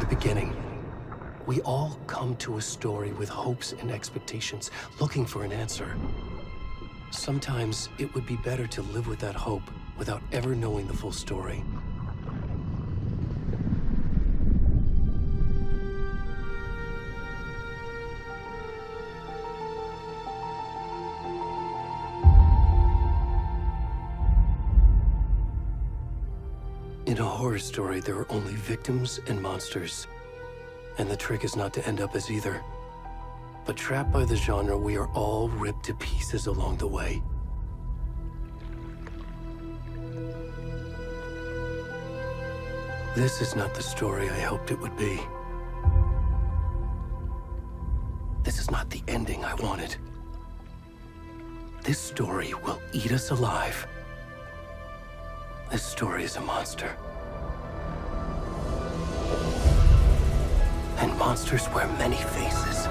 the beginning. We all come to a story with hopes and expectations, looking for an answer. Sometimes it would be better to live with that hope without ever knowing the full story. In a horror story, there are only victims and monsters. And the trick is not to end up as either. But trapped by the genre, we are all ripped to pieces along the way. This is not the story I hoped it would be. This is not the ending I wanted. This story will eat us alive. This story is a monster. And monsters wear many faces.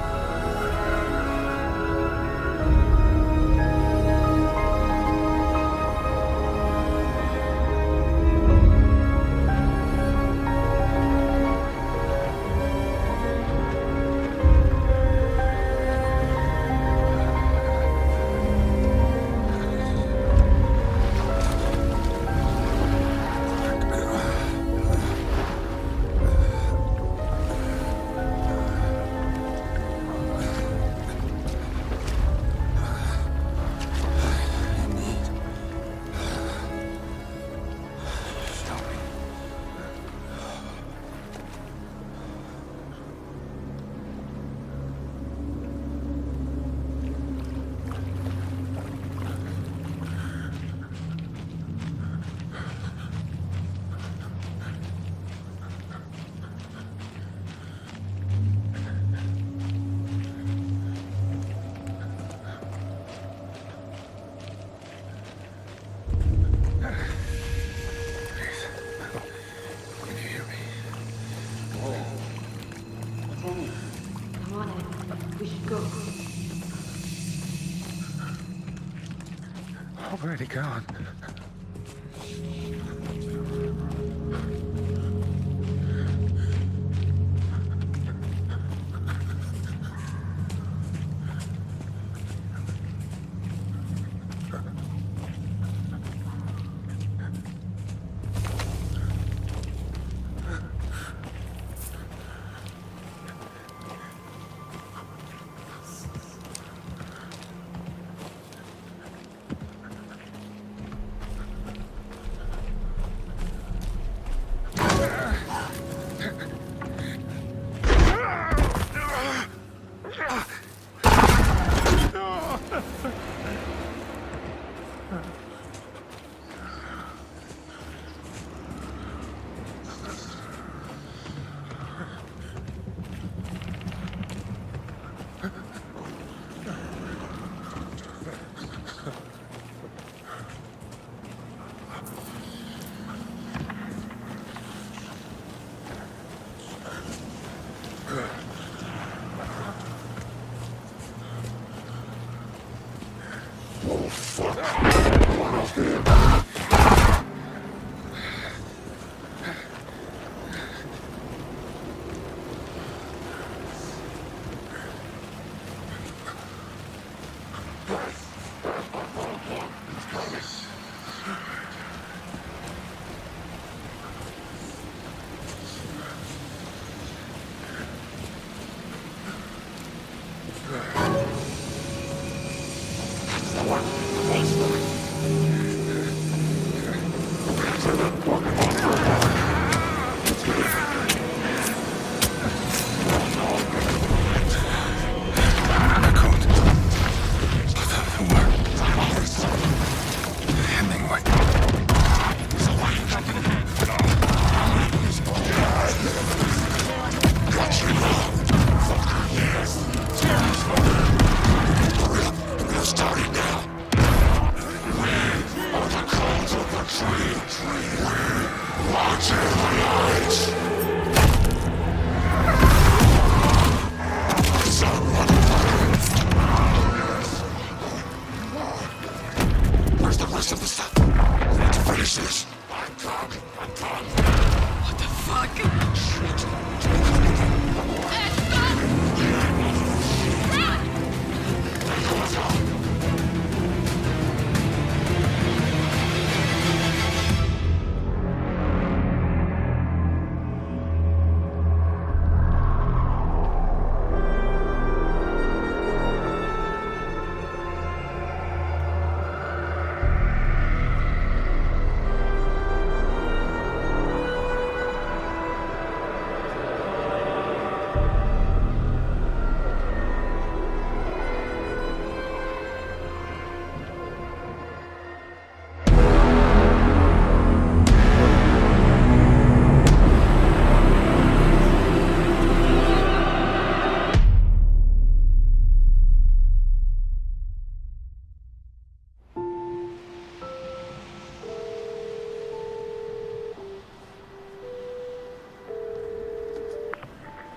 Already gone.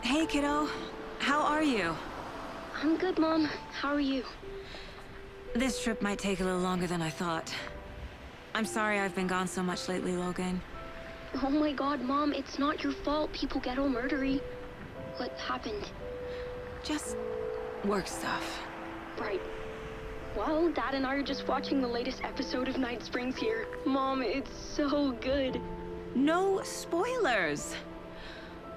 Hey, kiddo. How are you? I'm good, Mom. How are you? This trip might take a little longer than I thought. I'm sorry I've been gone so much lately, Logan. Oh my god, Mom, it's not your fault people get all murdery. What happened? Just work stuff. Right. Well, Dad and I are just watching the latest episode of Night Springs here. Mom, it's so good. No spoilers!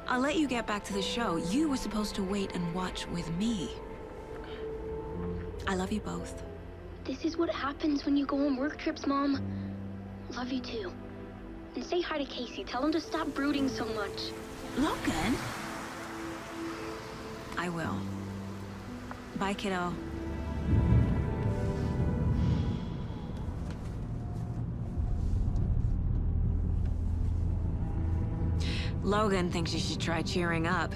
I'll let you get back to the show. You were supposed to wait and watch with me. I love you both. This is what happens when you go on work trips, Mom. Love you too. And say hi to Casey. Tell him to stop brooding so much. Logan? I will. Bye, kiddo. Logan thinks you should try cheering up.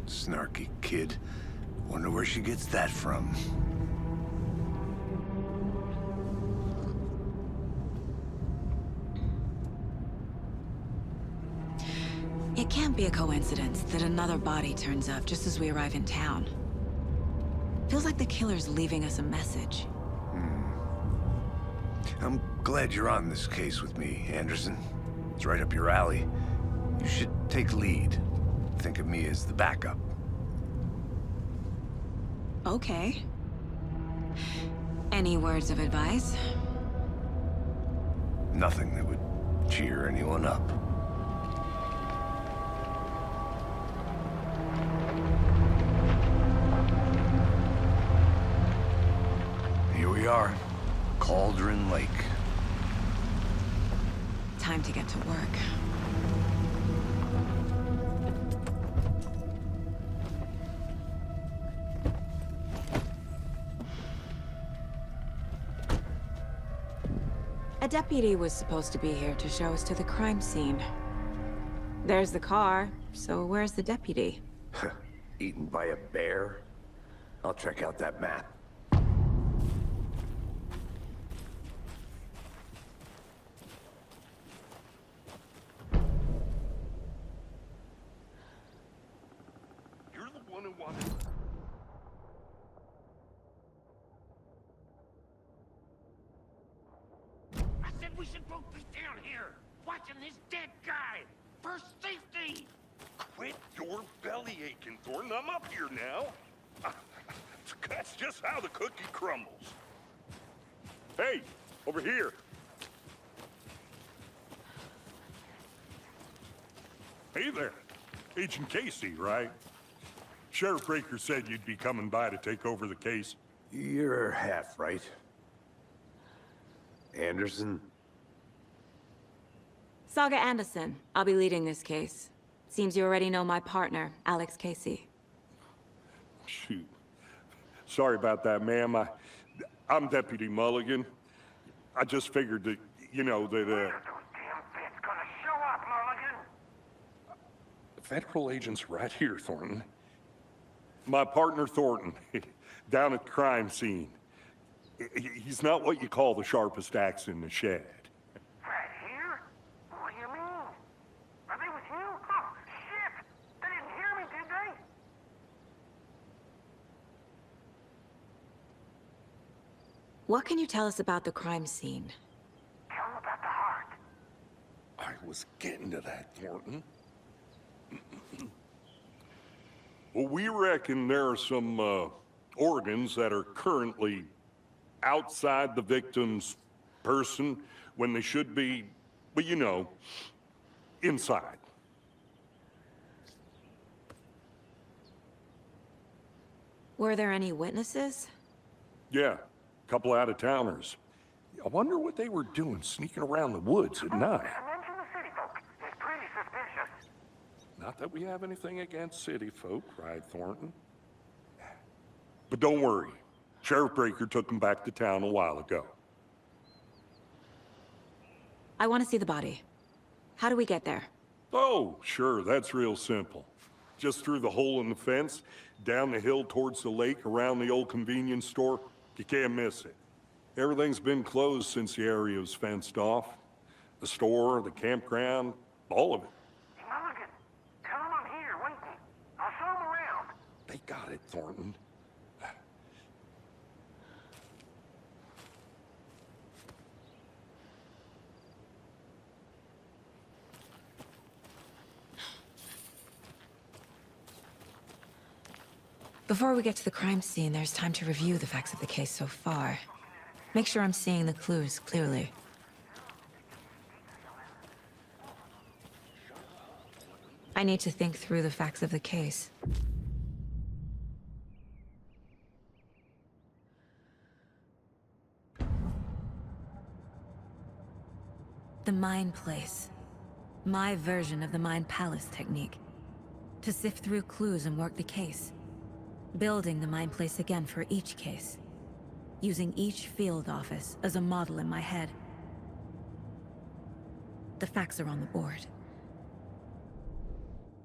Snarky kid. Wonder where she gets that from. It can't be a coincidence that another body turns up just as we arrive in town. Feels like the killer's leaving us a message. I'm glad you're on this case with me, Anderson. It's right up your alley. You should take lead. Think of me as the backup. Okay. Any words of advice? Nothing that would cheer anyone up. Here we are. Cauldron Lake. Time to get to work. A deputy was supposed to be here to show us to the crime scene. There's the car, so where's the deputy? Eaten by a bear? I'll check out that map. You're the one who wanted... I said we should both be down here, watching this dead guy, for safety! Quit your belly aching, Thornton. I'm up here now. That's just how the cookie crumbles. Hey, over here. Hey there. Agent Casey, right? Sheriff Breaker said you'd be coming by to take over the case. You're half right. Anderson? Saga Anderson. I'll be leading this case. Seems you already know my partner, Alex Casey. Shoot. Sorry about that, ma'am. I'm Deputy Mulligan. I just figured that, you know, that, When are those damn feds gonna show up, Mulligan? Federal agent's right here, Thornton. My partner, Thornton, down at the crime scene. He's not what you call the sharpest axe in the shed. Right here? What do you mean? Are they with you? Oh, shit! They didn't hear me, did they? What can you tell us about the crime scene? Tell them about the heart. I was getting to that, Thornton. Well, we reckon there are some organs that are currently outside the victim's person when they should be, well, you know, inside. Were there any witnesses? Yeah, a couple out-of-towners. I wonder what they were doing sneaking around the woods at night. Mention the city folk. It's pretty suspicious. Not that we have anything against city folk, cried Thornton. But don't worry. Sheriff Breaker took him back to town a while ago. I want to see the body. How do we get there? Oh, sure, that's real simple. Just through the hole in the fence, down the hill towards the lake, around the old convenience store. You can't miss it. Everything's been closed since the area was fenced off. The store, the campground, all of it. Mulligan, tell them it, Thornton. Before we get to the crime scene, there's time to review the facts of the case so far. Make sure I'm seeing the clues clearly. I need to think through the facts of the case. The Mind Place. My version of the Mind Palace technique. To sift through clues and work the case. Building the Mind Place again for each case. Using each field office as a model in my head. The facts are on the board.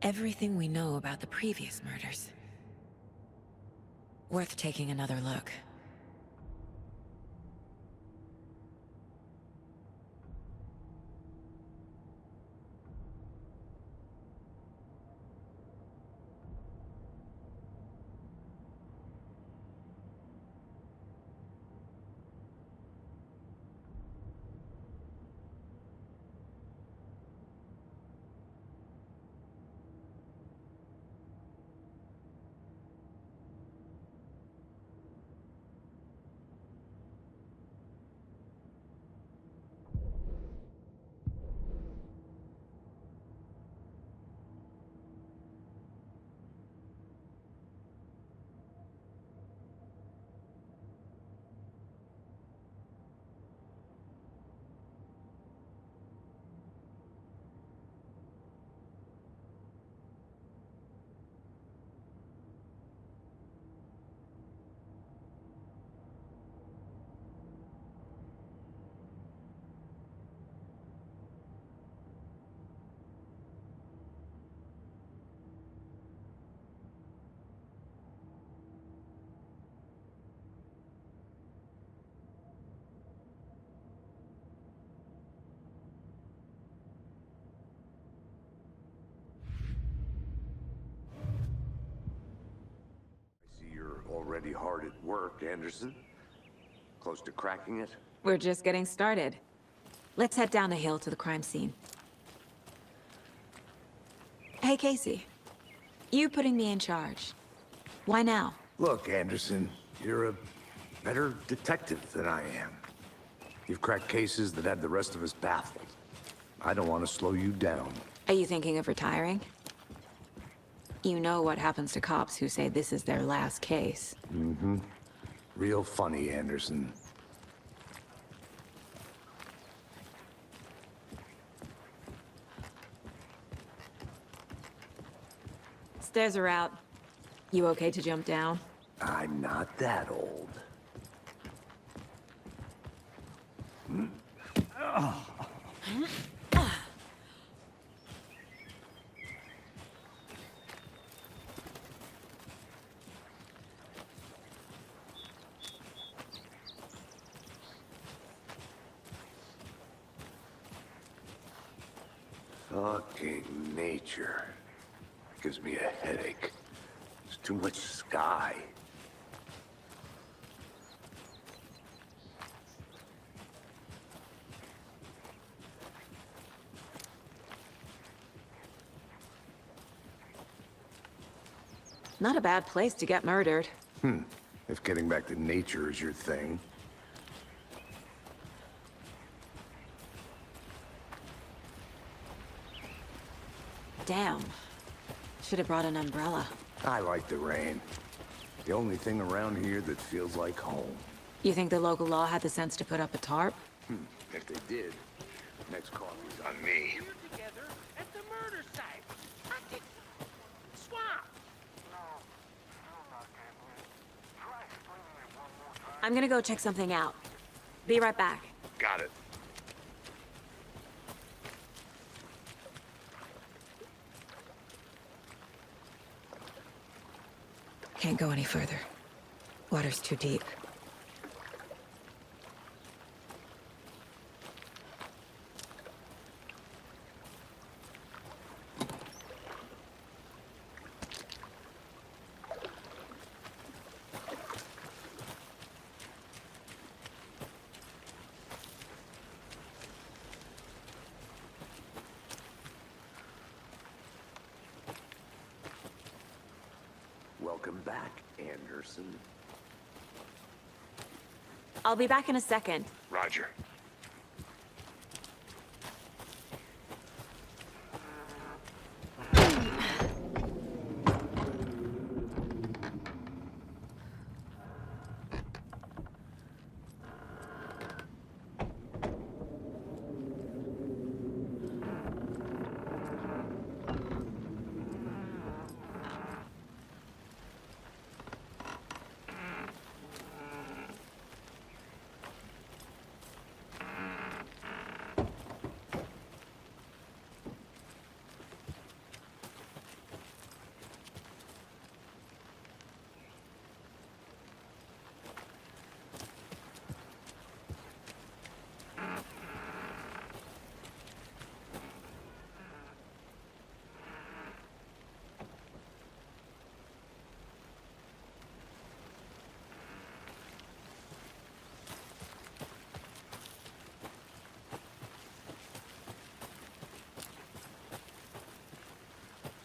Everything we know about the previous murders. Worth taking another look. I see you're already hard at work, Anderson. Close to cracking it? We're just getting started. Let's head down the hill to the crime scene. Hey, Casey. You putting me in charge. Why now? Look, Anderson, you're a better detective than I am. You've cracked cases that had the rest of us baffled. I don't want to slow you down. Are you thinking of retiring? You know what happens to cops who say this is their last case. Real funny, Anderson. Stairs are out. You okay to jump down? I'm not that old. Fucking nature. Gives me a headache. There's too much sky. Not a bad place to get murdered. If getting back to nature is your thing. Damn. Should have brought an umbrella. I like the rain. The only thing around here that feels like home. You think the local law had the sense to put up a tarp? If they did, next coffee's on me. We're together at the murder site. Practice. Swamp. No, I'm not gambling. Try explaining it one more time. I'm gonna go check something out. Be right back. Got it. Can't go any further. Water's too deep. Welcome back, Anderson. I'll be back in a second. Roger.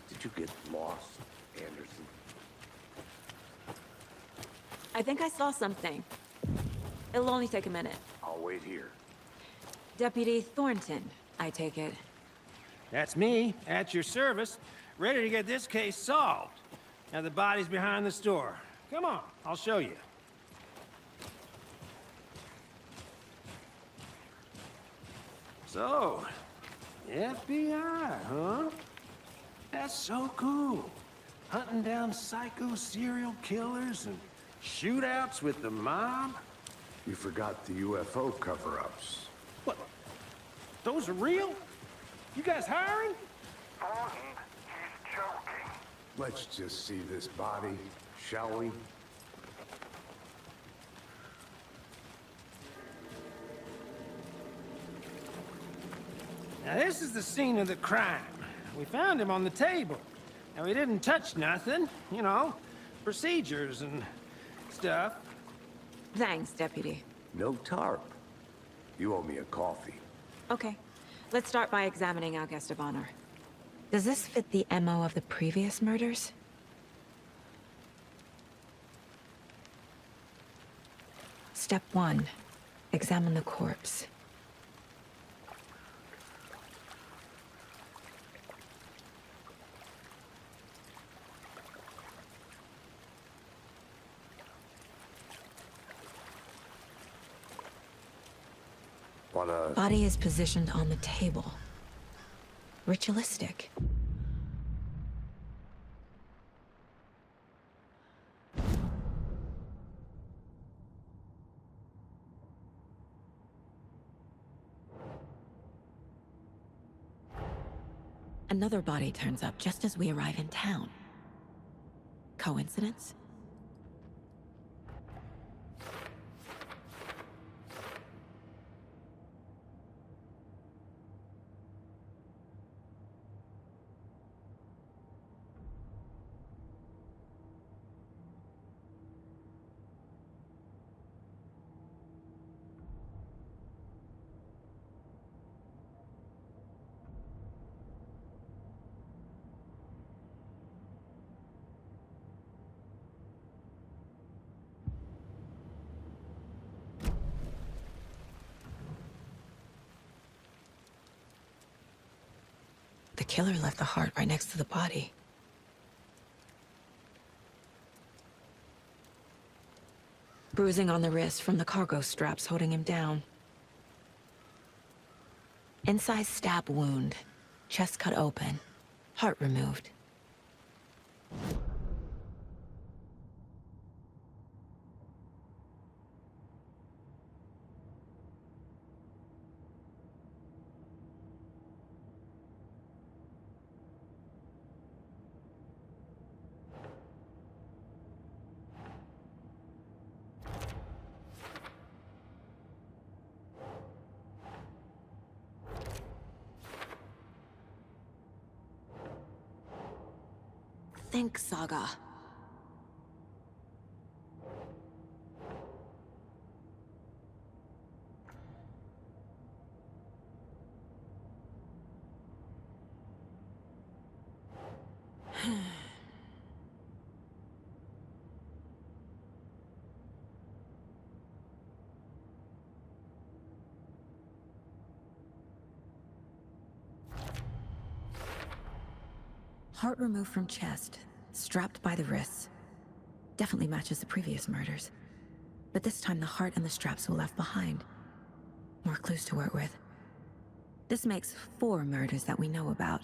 Did you get lost, Anderson? I think I saw something. It'll only take a minute. I'll wait here. Deputy Thornton, I take it. That's me, at your service, ready to get this case solved. Now the body's behind the store. Come on, I'll show you. So, FBI, huh? That's so cool. Hunting down psycho serial killers and shootouts with the mob. You forgot the UFO cover-ups. What? Those are real? You guys hiring? Thornton, he's joking. Let's just see this body, shall we? Now this is the scene of the crime. We found him on the table. Now we didn't touch nothing, you know, procedures and stuff. Thanks, Deputy. No tarp. You owe me a coffee. Okay. Let's start by examining our guest of honor. Does this fit the MO of the previous murders? Step 1. Examine the corpse. Wanna... Body is positioned on the table. Ritualistic. Another body turns up just as we arrive in town. Coincidence? The killer left the heart right next to the body. Bruising on the wrist from the cargo straps holding him down. Inside stab wound. Chest cut open. Heart removed. Think, Saga. Heart removed from chest, strapped by the wrists. Definitely matches the previous murders. But this time the heart and the straps were left behind. More clues to work with. This makes 4 murders that we know about.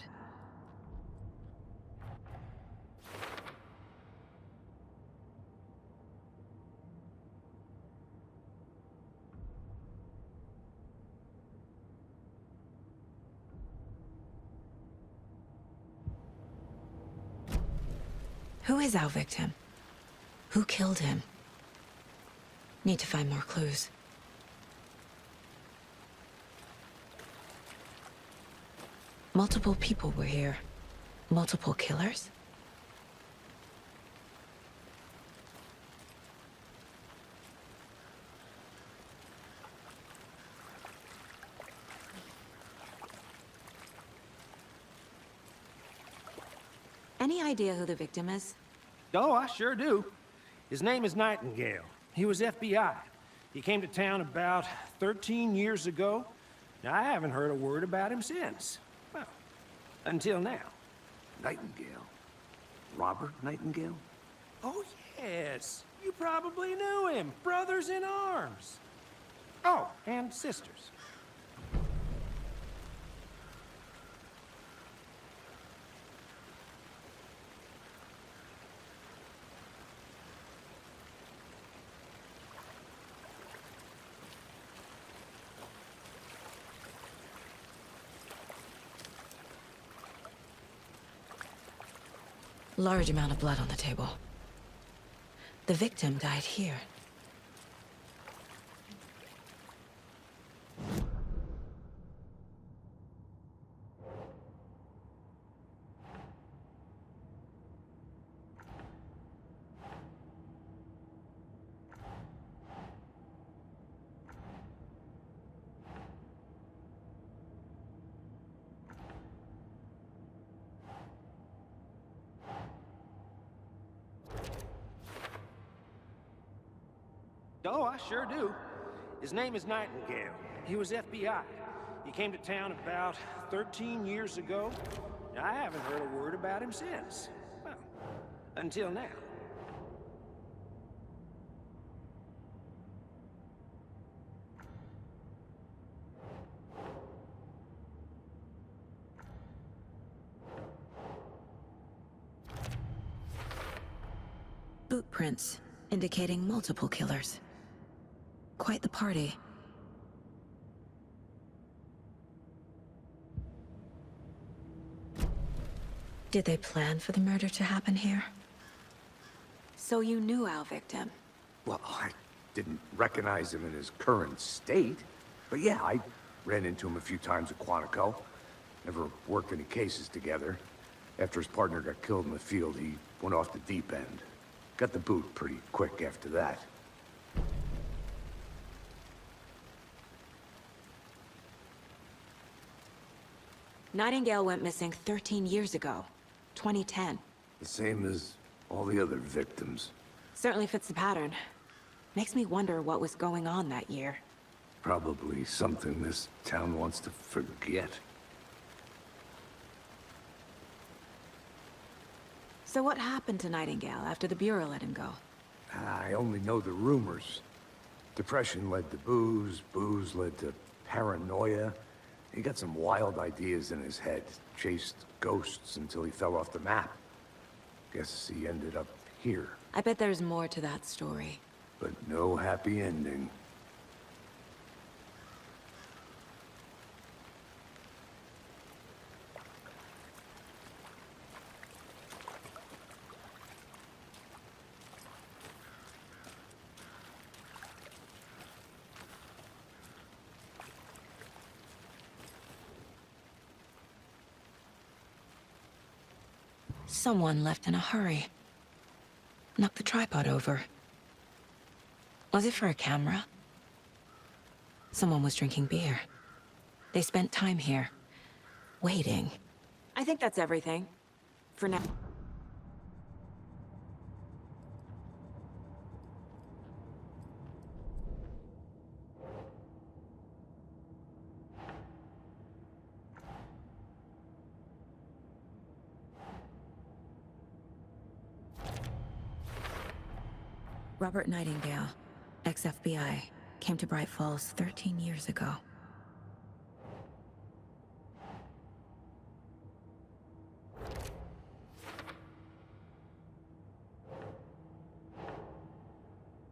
Who is our victim? Who killed him? Need to find more clues. Multiple people were here. Multiple killers? Any idea who the victim is? Oh, I sure do. His name is Nightingale. He was FBI. He came to town about 13 years ago. Now, I haven't heard a word about him since. Well, until now. Nightingale? Robert Nightingale? Oh, yes. You probably knew him. Brothers in arms. Oh, and sisters. Large amount of blood on the table. The victim died here. Oh, I sure do. His name is Nightingale. He was FBI. He came to town about 13 years ago. Now, I haven't heard a word about him since. Well, until now. Boot prints, indicating multiple killers. Quite the party. Did they plan for the murder to happen here? So you knew our victim? Well, I didn't recognize him in his current state. But yeah, I ran into him a few times at Quantico. Never worked any cases together. After his partner got killed in the field, he went off the deep end. Got the boot pretty quick after that. Nightingale went missing 13 years ago. 2010. The same as all the other victims. Certainly fits the pattern. Makes me wonder what was going on that year. Probably something this town wants to forget. So what happened to Nightingale after the Bureau let him go? I only know the rumors. Depression led to booze, booze led to paranoia. He got some wild ideas in his head, chased ghosts until he fell off the map. Guess he ended up here, I bet there's more to that story. but no happy ending. Someone left in a hurry. Knocked the tripod over. Was it for a camera? Someone was drinking beer. They spent time here, waiting. I think that's everything. For now. Robert Nightingale, ex-FBI, came to Bright Falls 13 years ago.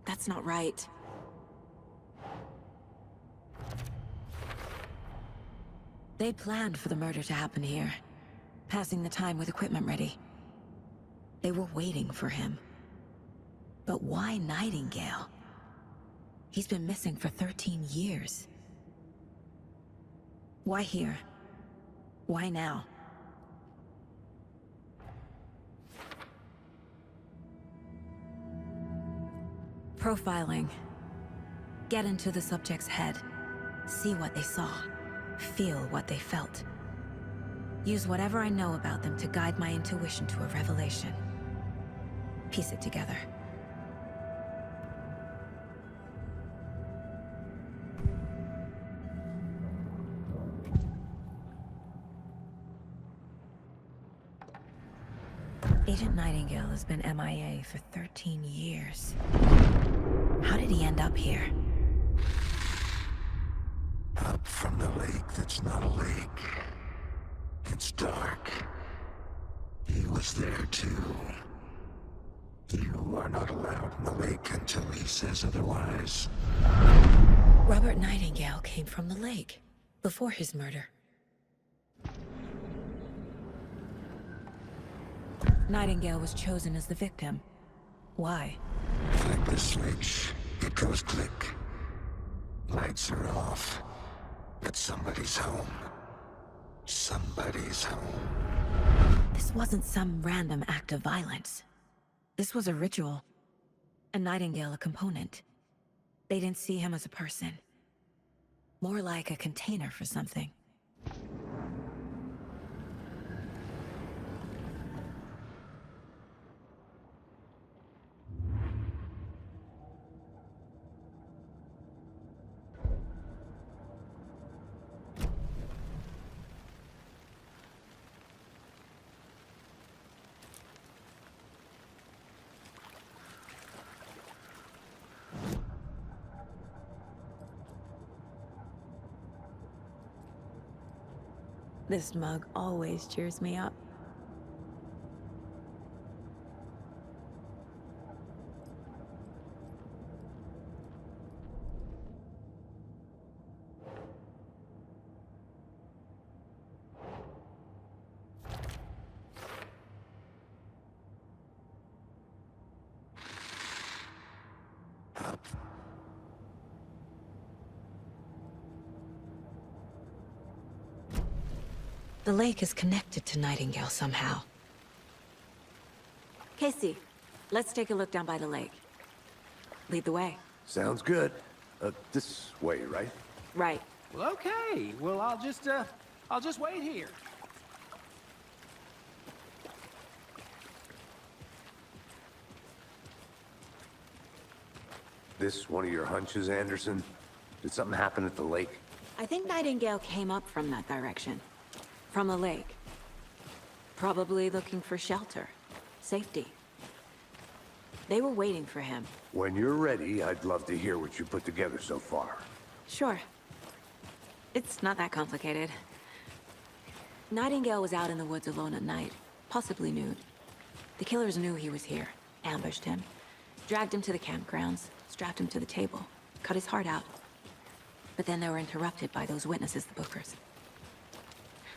That's not right. They planned for the murder to happen here, passing the time with equipment ready. They were waiting for him. But why Nightingale? He's been missing for 13 years. Why here? Why now? Profiling. Get into the subject's head. See what they saw. Feel what they felt. Use whatever I know about them to guide my intuition to a revelation. Piece it together. Agent Nightingale has been MIA for 13 years. How did he end up here? Up from the lake that's not a lake. It's dark. He was there too. You are not allowed in the lake until he says otherwise. Robert Nightingale came from the lake, before his murder. Nightingale was chosen as the victim. Why? Flick the switch, it goes click. Lights are off, but somebody's home. Somebody's home. This wasn't some random act of violence. This was a ritual. And Nightingale a component. They didn't see him as a person. More like a container for something. This mug always cheers me up. The lake is connected to Nightingale somehow. Casey, let's take a look down by the lake. Lead the way. Sounds good. This way, right? Right. Well, okay. Well, I'll just wait here. This one of your hunches, Anderson? Did something happen at the lake? I think Nightingale came up from that direction. From the lake. Probably looking for shelter. Safety. They were waiting for him. When you're ready, I'd love to hear what you put together so far. Sure. It's not that complicated. Nightingale was out in the woods alone at night, possibly nude. The killers knew he was here, ambushed him, dragged him to the campgrounds, strapped him to the table, cut his heart out. But then they were interrupted by those witnesses, the Bookers.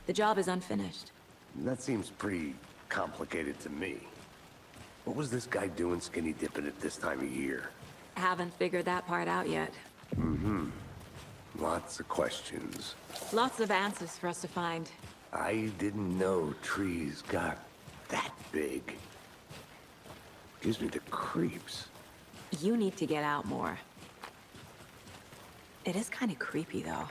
The job is unfinished. That seems pretty complicated to me. What was this guy doing skinny dipping at this time of year? Haven't figured that part out yet. Lots of questions. Lots of answers for us to find. I didn't know trees got that big. Gives me the creeps. You need to get out more. It is kind of creepy, though.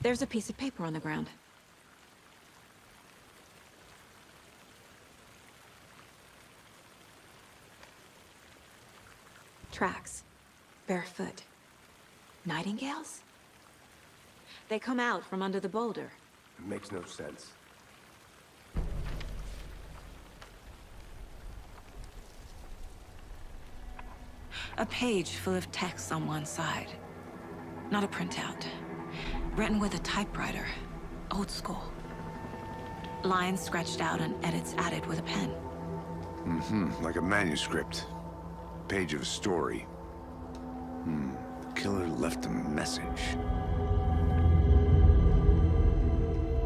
There's a piece of paper on the ground. Tracks. Barefoot. Nightingales? They come out from under the boulder. It makes no sense. A page full of text on one side. Not a printout. Written with a typewriter. Old school. Lines scratched out and edits added with a pen. Like a manuscript. Page of a story. The killer left a message.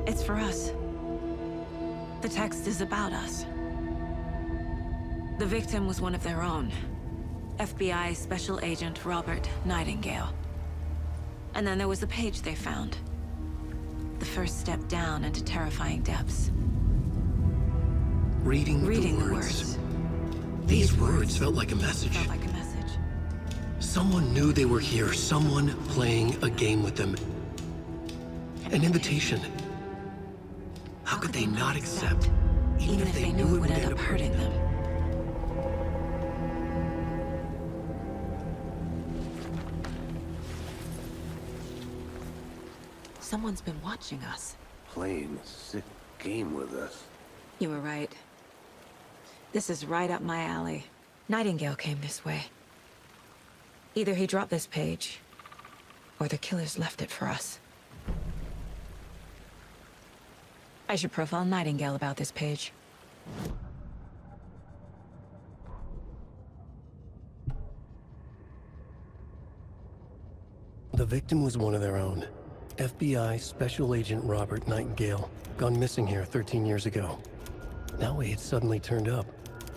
It's for us. The text is about us. The victim was one of their own. FBI Special Agent Robert Nightingale. And then there was the page they found. The first step down into terrifying depths. Reading the words. These words felt like a message. Felt like a message. Someone knew they were here, someone playing a game with them. An invitation. How could they not accept, even if they knew it would end up hurting them? Someone's been watching us. Playing a sick game with us. You were right. This is right up my alley. Nightingale came this way. Either he dropped this page, or the killers left it for us. I should profile Nightingale about this page. The victim was one of their own. FBI Special Agent Robert Nightingale, gone missing here 13 years ago. Now he had suddenly turned up,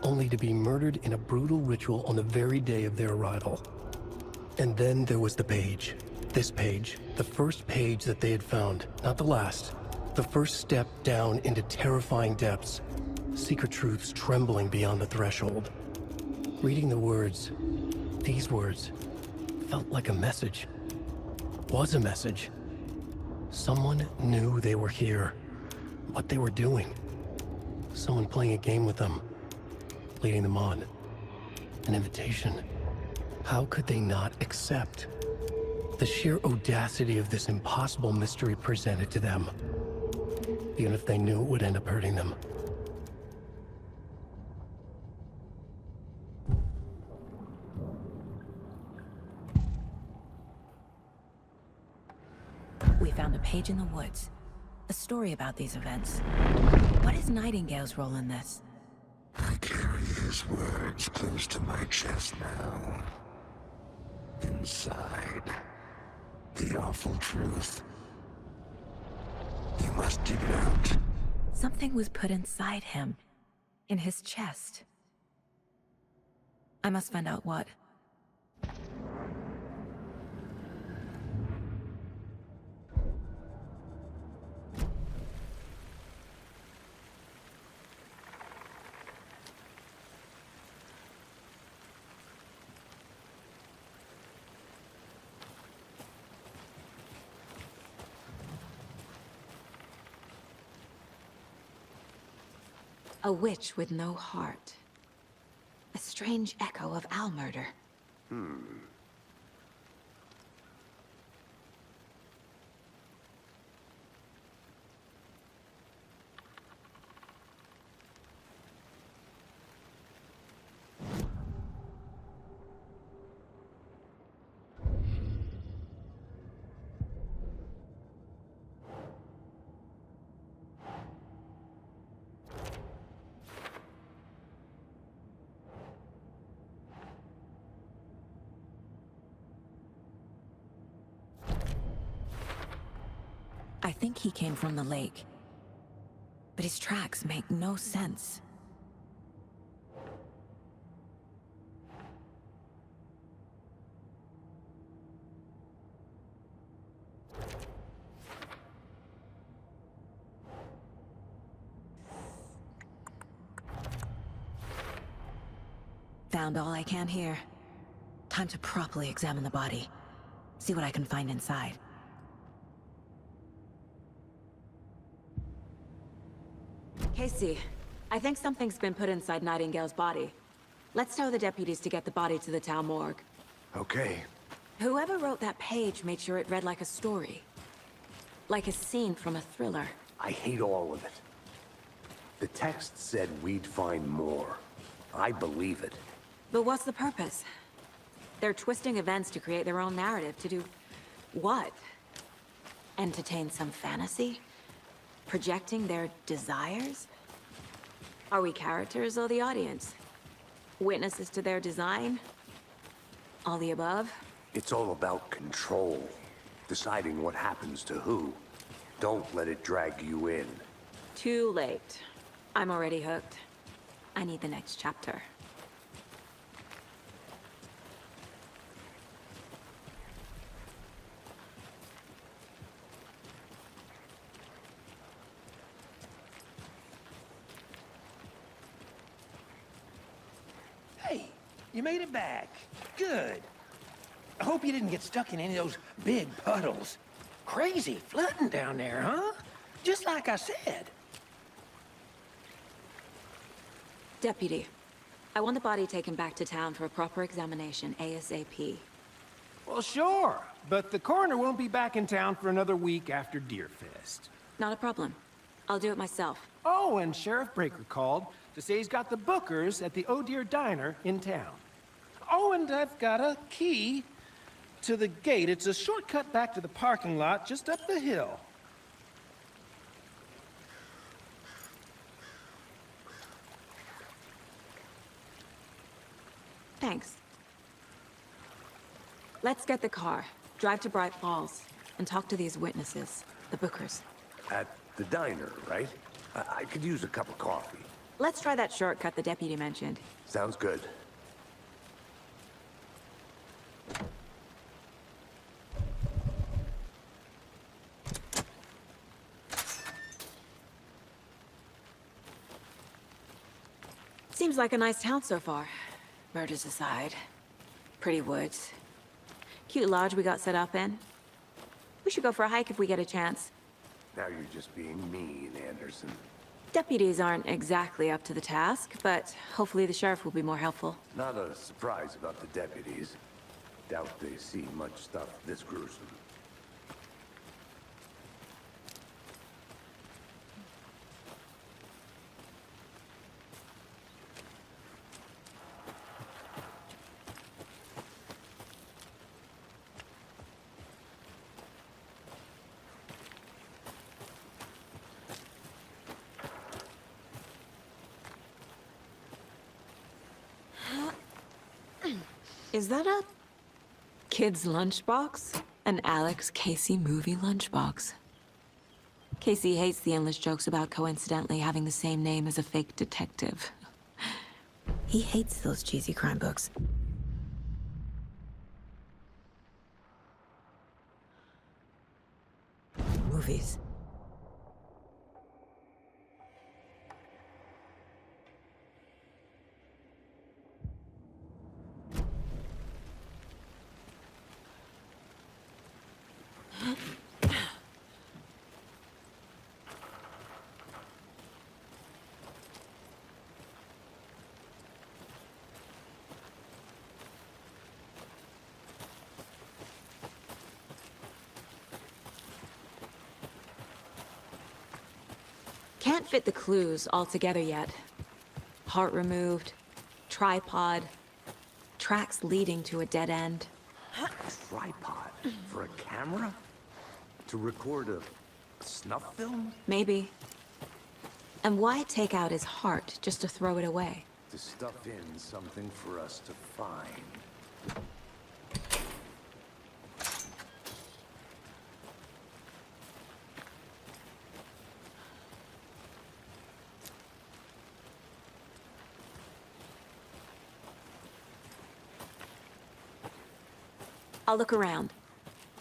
only to be murdered in a brutal ritual on the very day of their arrival. And then there was the page. This page, the first page that they had found, not the last. The first step down into terrifying depths. Secret truths trembling beyond the threshold. Reading the words, these words, felt like a message. Was a message. Someone knew they were here. What they were doing. Someone playing a game with them. Leading them on. An invitation. How could they not accept? The sheer audacity of this impossible mystery presented to them. Even if they knew it would end up hurting them. We found a page in the woods. A story about these events. What is Nightingale's role in this? I carry his words close to my chest now. Inside, the awful truth. You must dig it out. Something was put inside him. In his chest. I must find out what. A witch with no heart. A strange echo of owl murder. I think he came from the lake. But his tracks make no sense. Found all I can here. Time to properly examine the body. See what I can find inside. Casey, I think something's been put inside Nightingale's body. Let's tell the deputies to get the body to the town morgue. Okay. Whoever wrote that page made sure it read like a story. Like a scene from a thriller. I hate all of it. The text said we'd find more. I believe it. But what's the purpose? They're twisting events to create their own narrative. To do what? Entertain some fantasy? Projecting their desires? Are we characters or the audience? Witnesses to their design? All the above? It's all about control. Deciding what happens to who. Don't let it drag you in. Too late. I'm already hooked. I need the next chapter. Hey, you made it back. Good. I hope you didn't get stuck in any of those big puddles. Crazy flooding down there, huh? Just like I said. Deputy, I want the body taken back to town for a proper examination, ASAP. Well, sure, but the coroner won't be back in town for another week after Deerfest. Not a problem. I'll do it myself. Oh, and Sheriff Breaker called to say he's got the Bookers at the Oh Deer Diner in town. Oh, and I've got a key to the gate. It's a shortcut back to the parking lot just up the hill. Thanks. Let's get the car, drive to Bright Falls, and talk to these witnesses, the Bookers. At the diner, right? I could use a cup of coffee. Let's try that shortcut the deputy mentioned. Sounds good. Seems like a nice town so far. Murders aside. Pretty woods. Cute lodge we got set up in. We should go for a hike if we get a chance. Now you're just being mean, Anderson. Deputies aren't exactly up to the task, but hopefully the sheriff will be more helpful. Not a surprise about the deputies. Doubt they see much stuff this gruesome. Is that a kid's lunchbox? An Alex Casey movie lunchbox. Casey hates the endless jokes about coincidentally having the same name as a fake detective. He hates those cheesy crime books. Movies. Can't fit the clues all together yet. Heart removed, tripod, tracks leading to a dead end. Tripod? For a camera? To record a snuff film? Maybe. And why take out his heart just to throw it away? To stuff in something for us to find. I'll look around.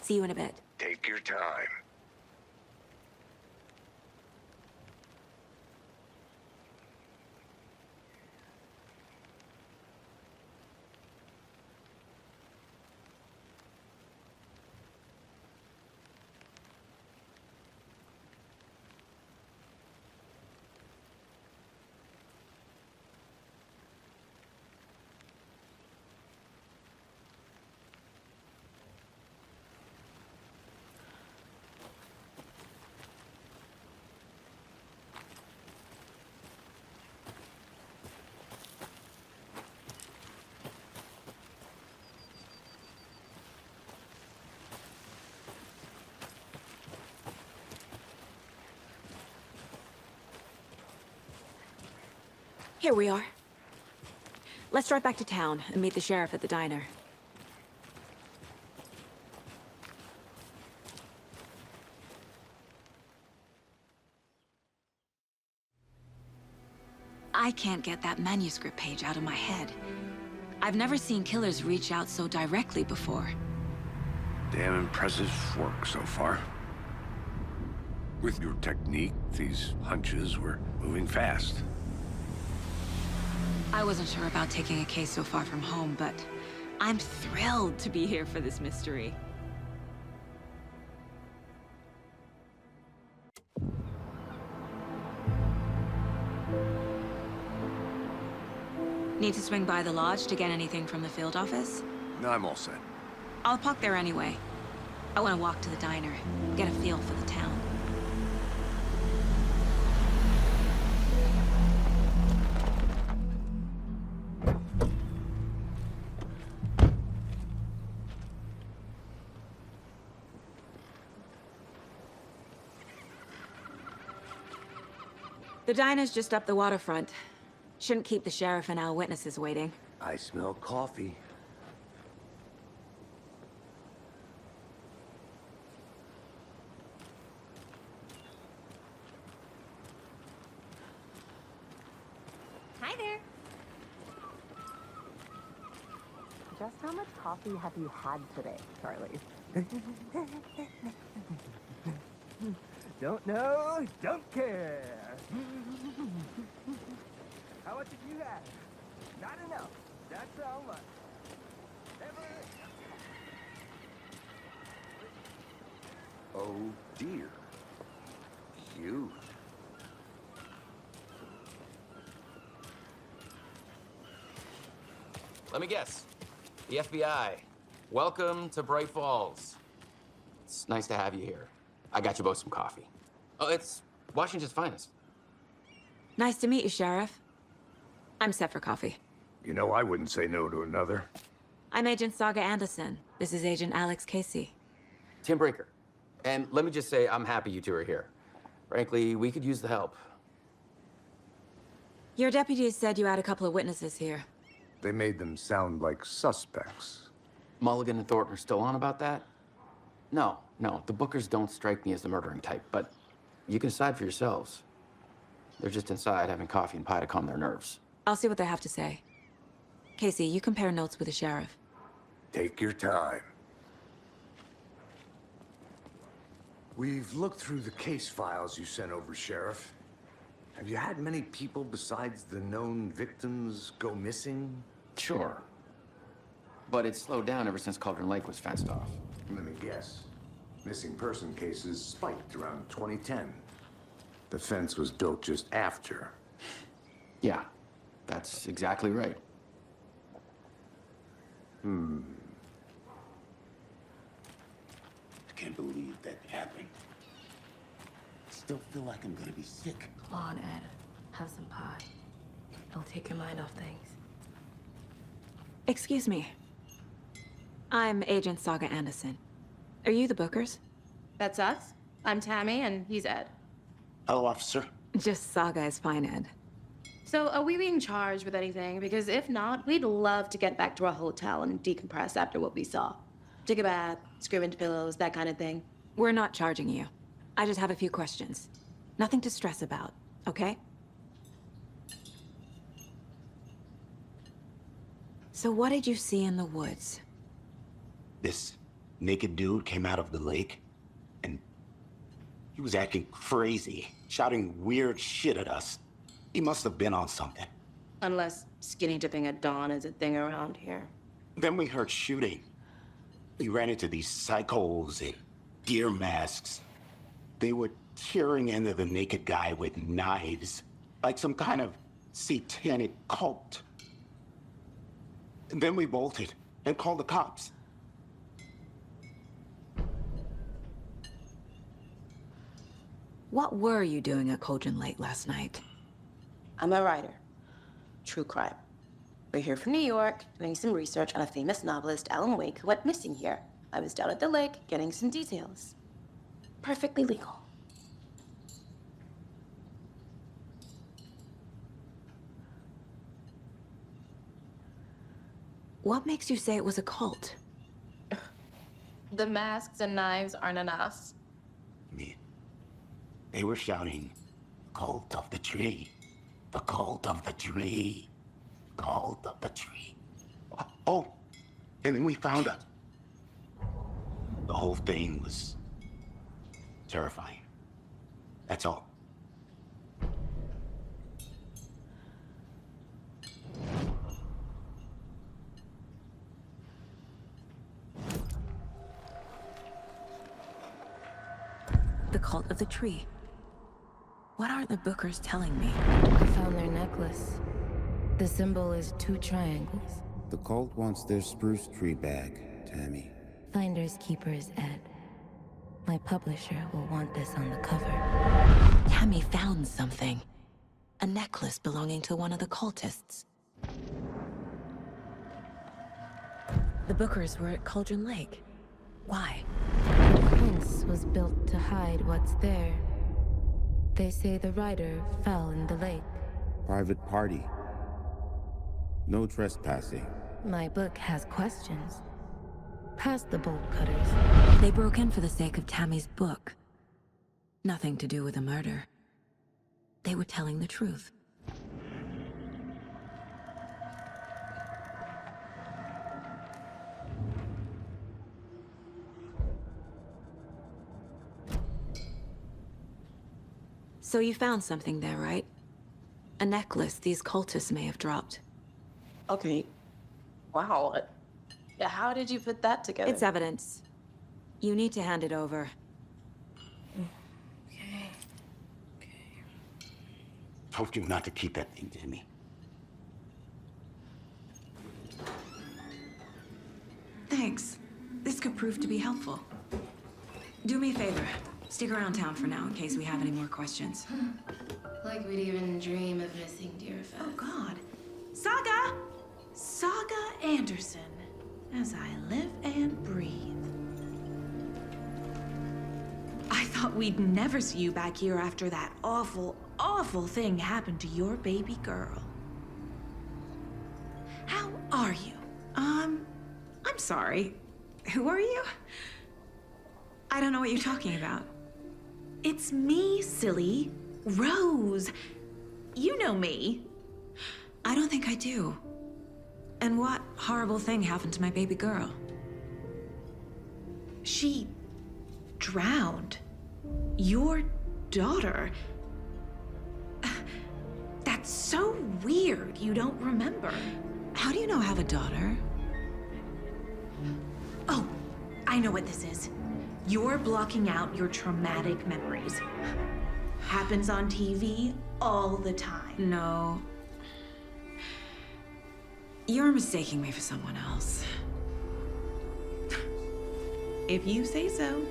See you in a bit. Take your time. Here we are. Let's drive back to town and meet the sheriff at the diner. I can't get that manuscript page out of my head. I've never seen killers reach out so directly before. Damn impressive work so far. With your technique, these hunches were moving fast. I wasn't sure about taking a case so far from home, but I'm thrilled to be here for this mystery. Need to swing by the lodge to get anything from the field office? No, I'm all set. I'll park there anyway. I want to walk to the diner, get a feel for the town. The diner's just up the waterfront. Shouldn't keep the sheriff and our witnesses waiting. I smell coffee. Hi there. Just how much coffee have you had today, Charlie? Don't know, don't care. How much did you have? Not enough. That's how much. Oh dear. Cute. Let me guess. The FBI. Welcome to Bright Falls. It's nice to have you here. I got you both some coffee. Oh, it's Washington's finest. Nice to meet you, Sheriff. I'm set for coffee. You know, I wouldn't say no to another. I'm Agent Saga Anderson. This is Agent Alex Casey. Tim Breaker. And let me just say, I'm happy you two are here. Frankly, we could use the help. Your deputies said you had a couple of witnesses here. They made them sound like suspects. Mulligan and Thornton are still on about that? No, the Bookers don't strike me as the murdering type, but you can decide for yourselves. They're just inside having coffee and pie to calm their nerves. I'll see what they have to say. Casey, you compare notes with the sheriff. Take your time. We've looked through the case files you sent over, Sheriff. Have you had many people besides the known victims go missing? Sure. But it's slowed down ever since Cauldron Lake was fenced off. Let me guess. Missing person cases spiked around 2010. The fence was built just after. Yeah, that's exactly right. I can't believe that happened. Still feel like I'm gonna be sick. Come on, Ed. Have some pie. It'll take your mind off things. Excuse me. I'm Agent Saga Anderson. Are you the Bookers? That's us. I'm Tammy, and he's Ed. Hello, officer. Just Saga is fine, Ed. So, are we being charged with anything? Because if not, we'd love to get back to our hotel and decompress after what we saw. Take a bath, scream into pillows, that kind of thing. We're not charging you. I just have a few questions. Nothing to stress about, okay? So what did you see in the woods? This naked dude came out of the lake, and he was acting crazy, shouting weird shit at us. He must have been on something. Unless skinny dipping at dawn is a thing around here. Then we heard shooting. We ran into these psychos in deer masks. They were tearing into the naked guy with knives, like some kind of satanic cult. And then we bolted and called the cops. What were you doing at Cauldron Lake last night? I'm a writer. True crime. We're here from New York, doing some research on a famous novelist, Alan Wake, who went missing here. I was down at the lake, getting some details. Perfectly legal. What makes you say it was a cult? The masks and knives aren't enough. They were shouting, "Cult of the tree. The cult of the tree. Cult of the tree." Oh, and then we found her. The whole thing was terrifying. That's all. The cult of the tree. What are the Bookers telling me? I found their necklace. The symbol is 2 triangles. The cult wants their spruce tree back, Tammy. Finders keepers, Ed. My publisher will want this on the cover. Tammy found something. A necklace belonging to one of the cultists. The Bookers were at Cauldron Lake. Why? The prince was built to hide what's there. They say the rider fell in the lake. Private party. No trespassing. My book has questions. Past the bolt cutters. They broke in for the sake of Tammy's book. Nothing to do with a murder. They were telling the truth. So you found something there, right? A necklace these cultists may have dropped. Okay. Wow. How did you put that together? It's evidence. You need to hand it over. Told you not to keep that thing, Tammy. Thanks. This could prove to be helpful. Do me a favor. Stick around town for now in case we have any more questions. Like we'd even dream of missing Deerfest. Oh, God. Saga! Saga Anderson. As I live and breathe. I thought we'd never see you back here after that awful, awful thing happened to your baby girl. How are you? I'm sorry. Who are you? I don't know what you're talking about. It's me, silly. Rose. You know me. I don't think I do. And what horrible thing happened to my baby girl? She drowned. Your daughter. That's so weird you don't remember. How do you know I have a daughter? Oh, I know what this is. You're blocking out your traumatic memories. Happens on TV all the time. No. You're mistaking me for someone else. If you say so.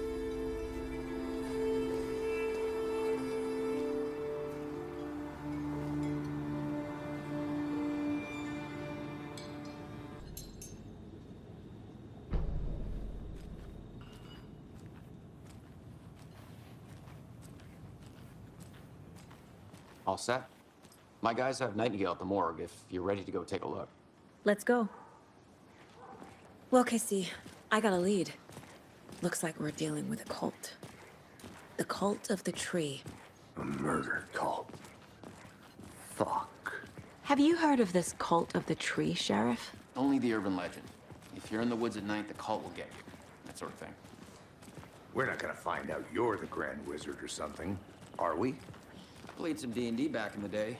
All set? My guys have Nightingale at the morgue if you're ready to go take a look. Let's go. Well, Casey, I got a lead. Looks like we're dealing with a cult. The cult of the tree. A murder cult. Fuck. Have you heard of this cult of the tree, Sheriff? Only the urban legend. If you're in the woods at night, the cult will get you. That sort of thing. We're not gonna find out you're the Grand Wizard or something, are we? I played some D&D back in the day.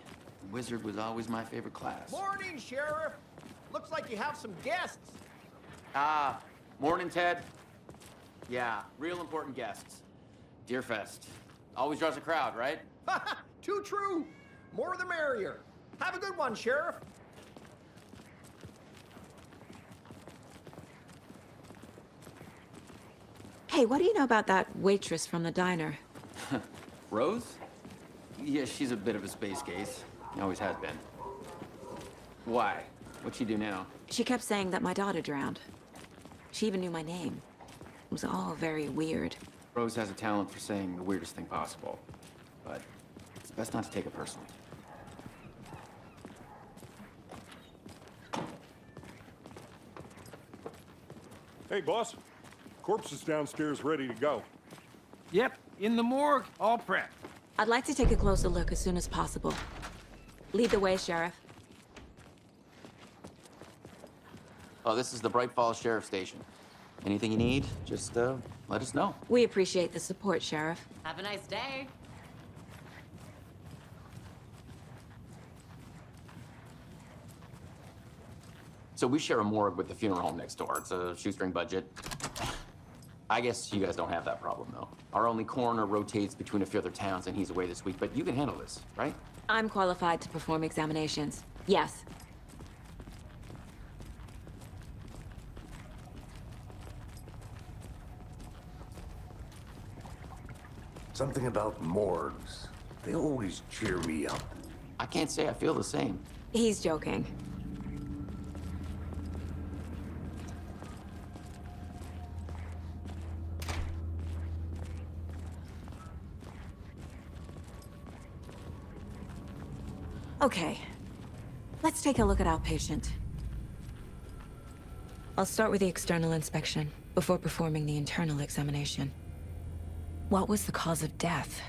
Wizard was always my favorite class. Morning, Sheriff. Looks like you have some guests. Morning, Ted. Yeah, real important guests. Deerfest. Always draws a crowd, right? Too true. More the merrier. Have a good one, Sheriff. Hey, what do you know about that waitress from the diner? Rose? Yeah, she's a bit of a space case. Always has been. Why? What'd she do now? She kept saying that my daughter drowned. She even knew my name. It was all very weird. Rose has a talent for saying the weirdest thing possible. But it's best not to take it personally. Hey, boss. Corpse is downstairs ready to go. Yep, in the morgue, all prepped. I'd like to take a closer look as soon as possible. Lead the way, Sheriff. Oh, this is the Bright Falls Sheriff Station. Anything you need, just let us know. We appreciate the support, Sheriff. Have a nice day. So we share a morgue with the funeral home next door. It's a shoestring budget. I guess you guys don't have that problem, though. Our only coroner rotates between a few other towns, and he's away this week, but you can handle this, right? I'm qualified to perform examinations. Yes. Something about morgues. They always cheer me up. I can't say I feel the same. He's joking. Okay, let's take a look at our patient. I'll start with the external inspection before performing the internal examination. What was the cause of death?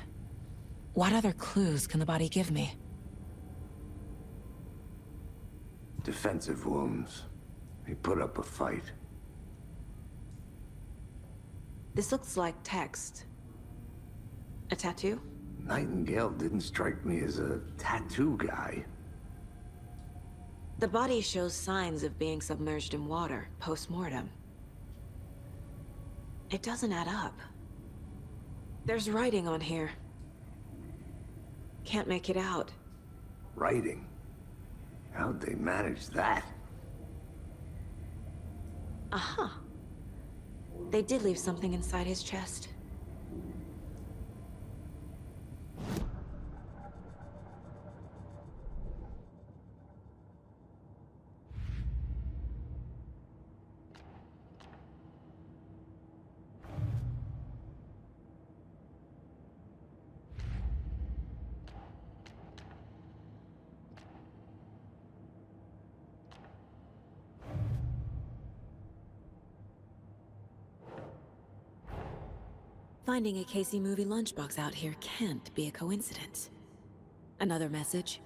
What other clues can the body give me? Defensive wounds. He put up a fight. This looks like text. A tattoo? Nightingale didn't strike me as a tattoo guy. The body shows signs of being submerged in water, post-mortem. It doesn't add up. There's writing on here. Can't make it out. Writing? How'd they manage that? Uh-huh. They did leave something inside his chest. Finding a Casey movie lunchbox out here can't be a coincidence. Another message?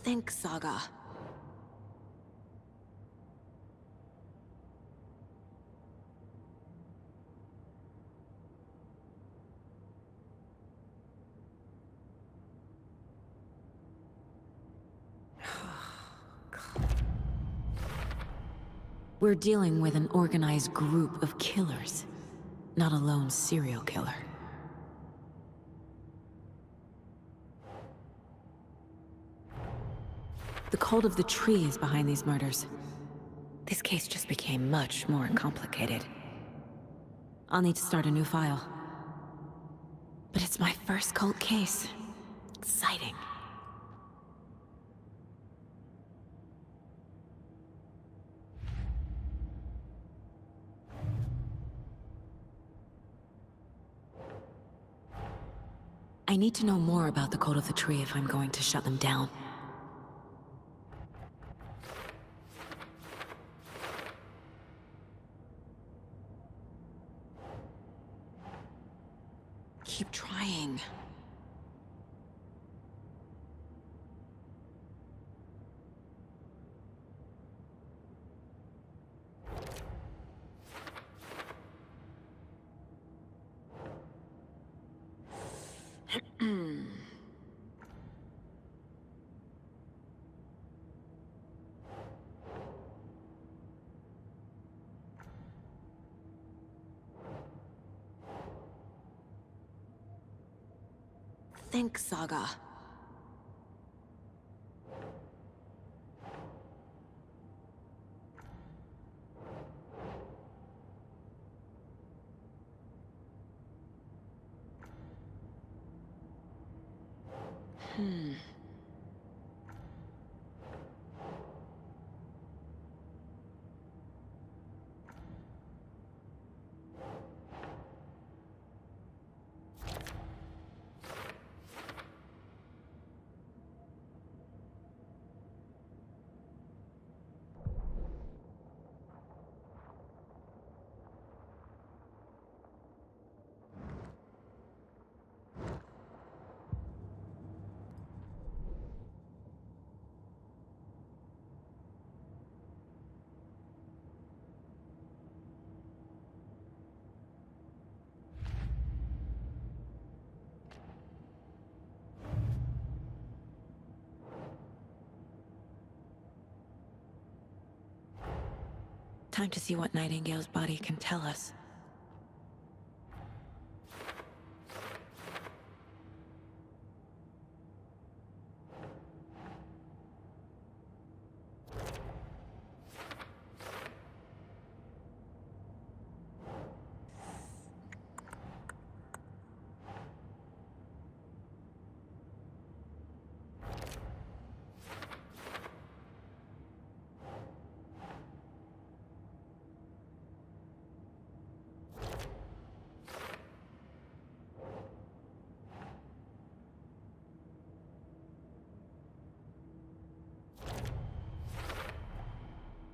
Think Saga. We're dealing with an organized group of killers, not a lone serial killer. The cult of the tree is behind these murders. This case just became much more complicated. I'll need to start a new file. But it's my first cult case. Exciting. I need to know more about the cult of the tree if I'm going to shut them down. Keep trying. think, Saga? Time to see what Nightingale's body can tell us.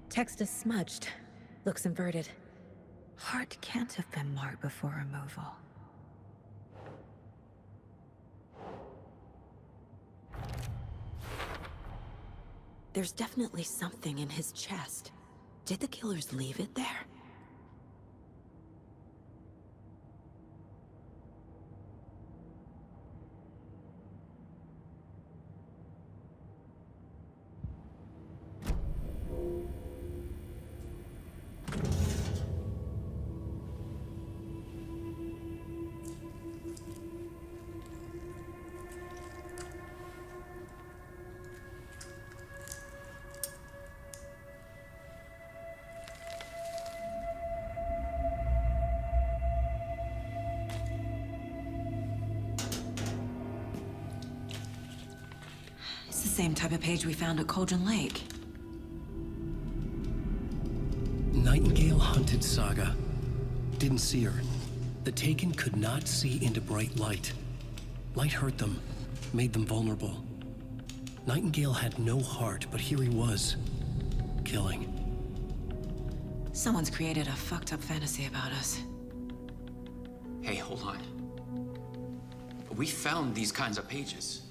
Text is smudged. Looks inverted. Heart can't have been marked before removal. There's definitely something in his chest. Did the killers leave it there? It's the same type of page we found at Cauldron Lake. Nightingale hunted Saga. Didn't see her. The Taken could not see into bright light. Light hurt them, made them vulnerable. Nightingale had no heart, but here he was, killing. Someone's created a fucked up fantasy about us. Hey, hold on. We found these kinds of pages.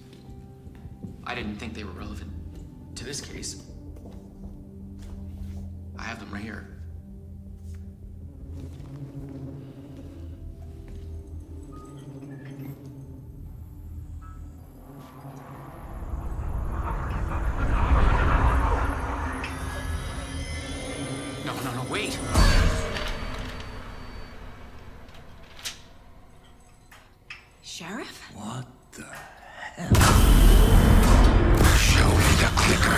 I didn't think they were relevant to this case. I have them right here. No, wait! Sheriff? What the hell? Show me the clicker.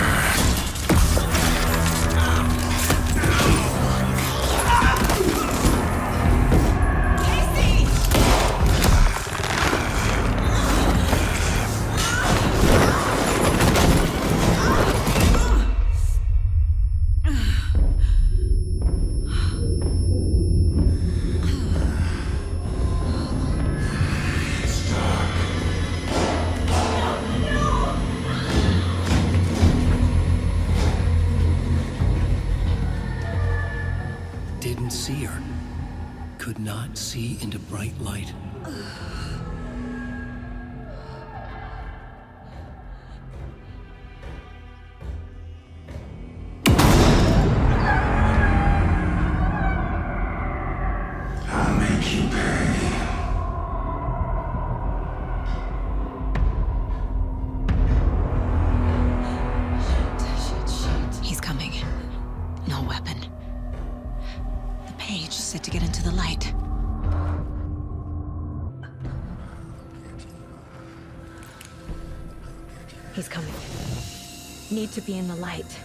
Didn't see her. Could not see into bright light. I'll make you pay. He's coming. No weapon. The page set to get into the light. He's coming. Need to be in the light.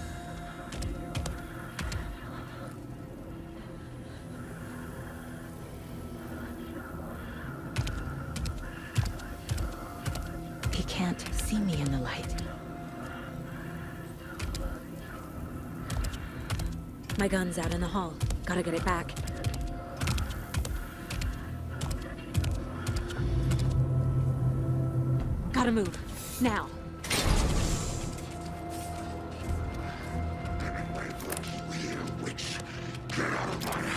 He can't see me in the light. My gun's out in the hall. Gotta get it back. Gotta move. Now. Witch, get out of my